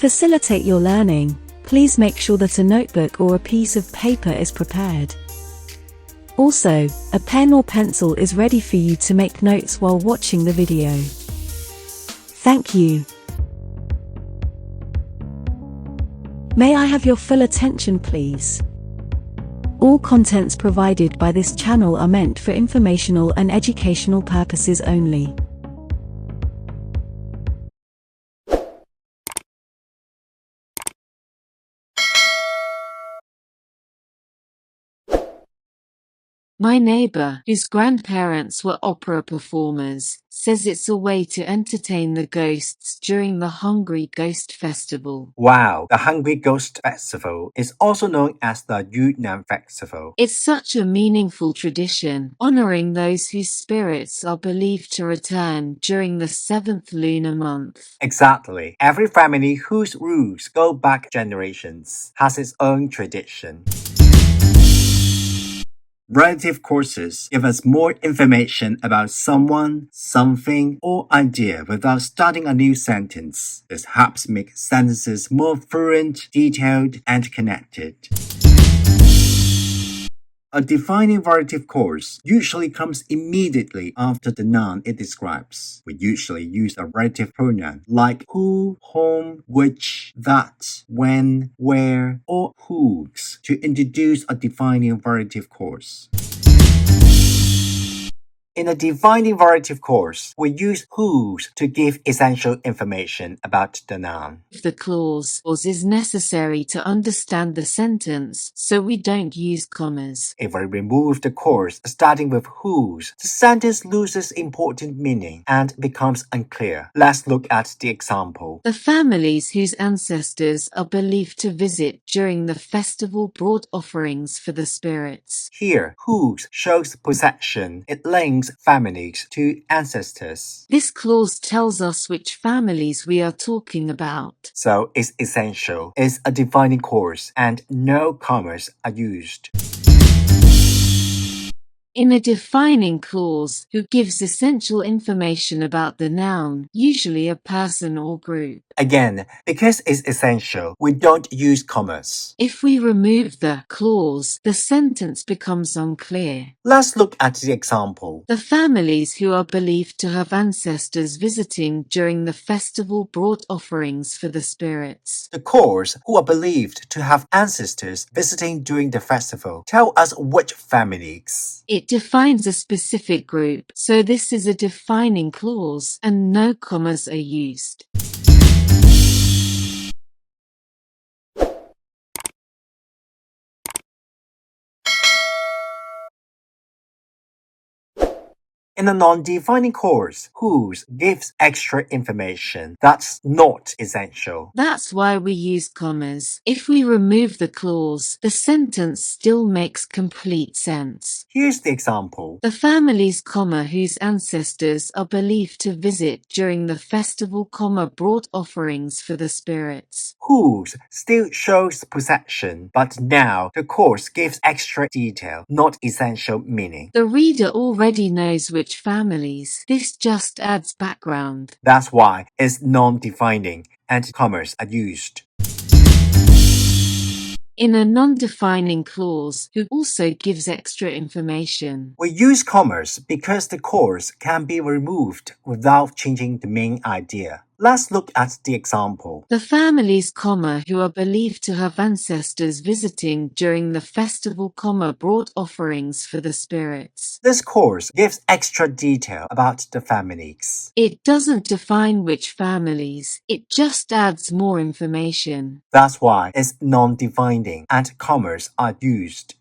facilitate your learning, please make sure that a notebook or a piece of paper is prepared. Also, a pen or pencil is ready for you to make notes while watching the video. Thank you. May I have your full attention, please? All contents provided by this channel are meant for informational and educational purposes only. My neighbor, whose grandparents were opera performers, says it's a way to entertain the ghosts during the Hungry Ghost Festival. Wow, the Hungry Ghost Festival is also known as the Yunnan Festival. It's such a meaningful tradition, honoring those whose spirits are believed to return during the 7th lunar month. Exactly. Every family whose roots go back generations has its own tradition. Relative courses give us more information about someone, something, or idea without starting a new sentence. This helps make sentences more fluent, detailed, and connected. A defining relative clause usually comes immediately after the noun it describes. We usually use a relative pronoun like who, whom, which, that, when, where, or whose to introduce a defining relative clause. In a defining relative clause, we use whose to give essential information about the noun. The clause is necessary to understand the sentence, so we don't use commas. If we remove the clause starting with whose, the sentence loses important meaning and becomes unclear. Let's look at the example. The families whose ancestors are believed to visit during the festival brought offerings for the spirits. Here, whose shows possession. It links families to ancestors. This clause tells us which families we are talking about. So it's essential. It's a defining clause and no commas are used. In a defining clause, who gives essential information about the noun, usually a person or group. Again, because it's essential, we don't use commas. If we remove the clause, the sentence becomes unclear. Let's look at the example. The families who are believed to have ancestors visiting during the festival brought offerings for the spirits. The clause who are believed to have ancestors visiting during the festival tell us which families. It defines a specific group, so this is a defining clause, and no commas are used. In a non-defining clause, whose gives extra information that's not essential. That's why we use commas. If we remove the clause, the sentence still makes complete sense. Here's the example. The families, whose ancestors are believed to visit during the festival, brought offerings for the spirits. Whose still shows possession, but now the clause gives extra detail, not essential meaning. The reader already knows which families. This just adds background. That's why it's non-defining and commas are used. In a non-defining clause, who also gives extra information. We use commas because the clause can be removed without changing the main idea. Let's look at the example. The families, who are believed to have ancestors visiting during the festival, brought offerings for the spirits. This clause gives extra detail about the families. It doesn't define which families, it just adds more information. That's why it's non-defining and commas are used.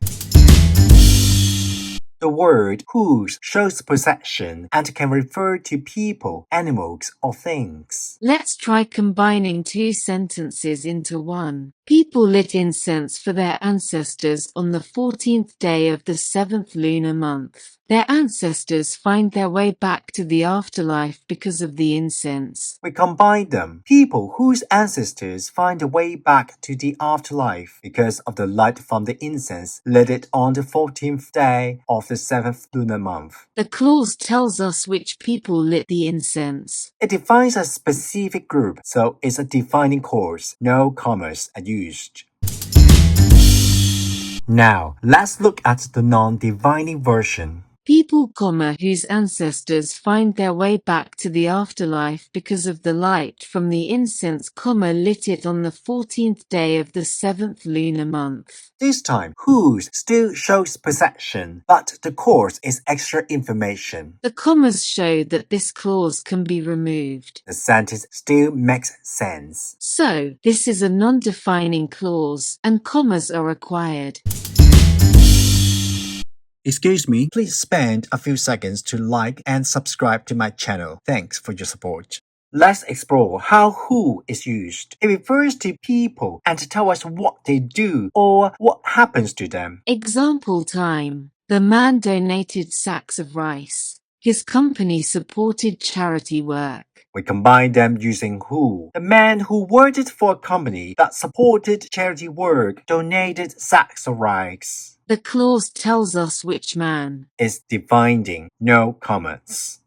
The word whose shows possession and can refer to people, animals, or things. Let's try combining two sentences into one. People lit incense for their ancestors on the 14th day of the 7th lunar month. Their ancestors find their way back to the afterlife because of the incense. We combine them. People whose ancestors find a way back to the afterlife because of the light from the incense lit on the 14th day of the 7th lunar month. The clause tells us which people lit the incense. It defines a specific group, so it's a defining clause. No commas are used. Now, let's look at the non-defining version. People, whose ancestors find their way back to the afterlife because of the light from the incense, lit it on the 14th day of the 7th lunar month. This time, whose still shows possession, but the clause is extra information. The commas show that this clause can be removed. The sentence still makes sense. So, this is a non-defining clause, and commas are required. Excuse me, please spend a few seconds to like and subscribe to my channel. Thanks for your support. Let's explore how who is used. It refers to people and tell us what they do or what happens to them. Example time. The man donated sacks of rice. His company supported charity work. We combine them using who. The man who worked for a company that supported charity work donated sacks of rice. The clause tells us which man. It's defining, no comments.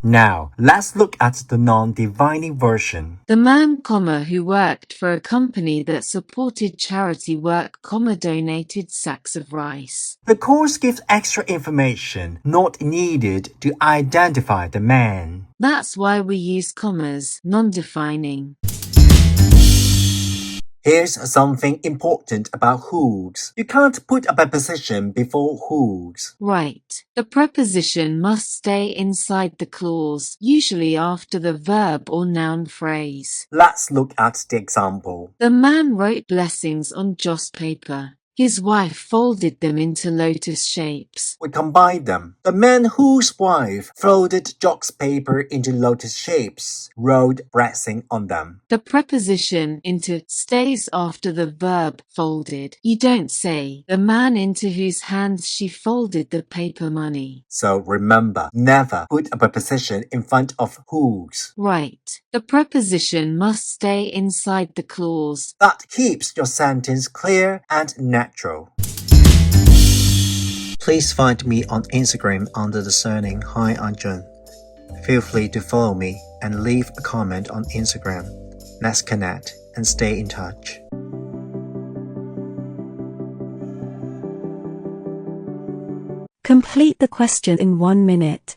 Now, let's look at the non-defining version. The man, who worked for a company that supported charity work, donated sacks of rice. The clause gives extra information not needed to identify the man. That's why we use commas, non-defining. Here's something important about whose. You can't put a preposition before whose. Right. The preposition must stay inside the clause, usually after the verb or noun phrase. Let's look at the example. The man wrote blessings on joss paper. His wife folded them into lotus shapes. We combine them. The man whose wife folded joss paper into lotus shapes wrote blessing on them. The preposition into stays after the verb folded. You don't say, the man into whose hands she folded the paper money. So remember, never put a preposition in front of whose. Right. The preposition must stay inside the clause. That keeps your sentence clear and natural. Please find me on Instagram under the surname Hi Arjun. Feel free to follow me and leave a comment on Instagram. Let's connect and stay in touch. Complete the question in 1 minute.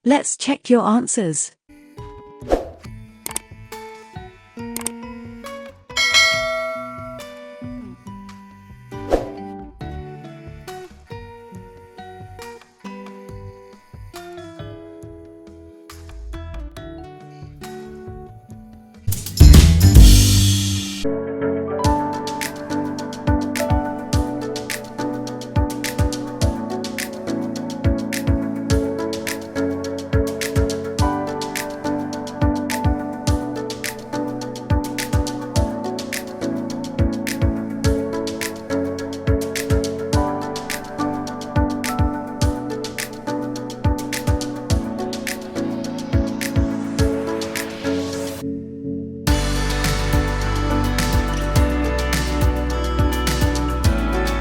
Let's check your answers.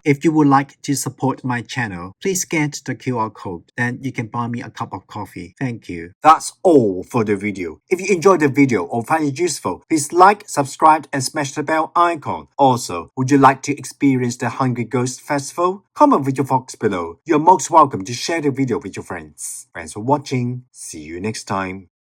if you would like to support my channel, please scan the QR code. Then you can buy me a cup of coffee. Thank you. That's all for the video. If you enjoyed the video or find it useful, please like, subscribe, and smash the bell icon. Also, would you like to experience the Hungry Ghost Festival? Comment with your thoughts below. You're most welcome to share the video with your friends. Thanks for watching. See you next time.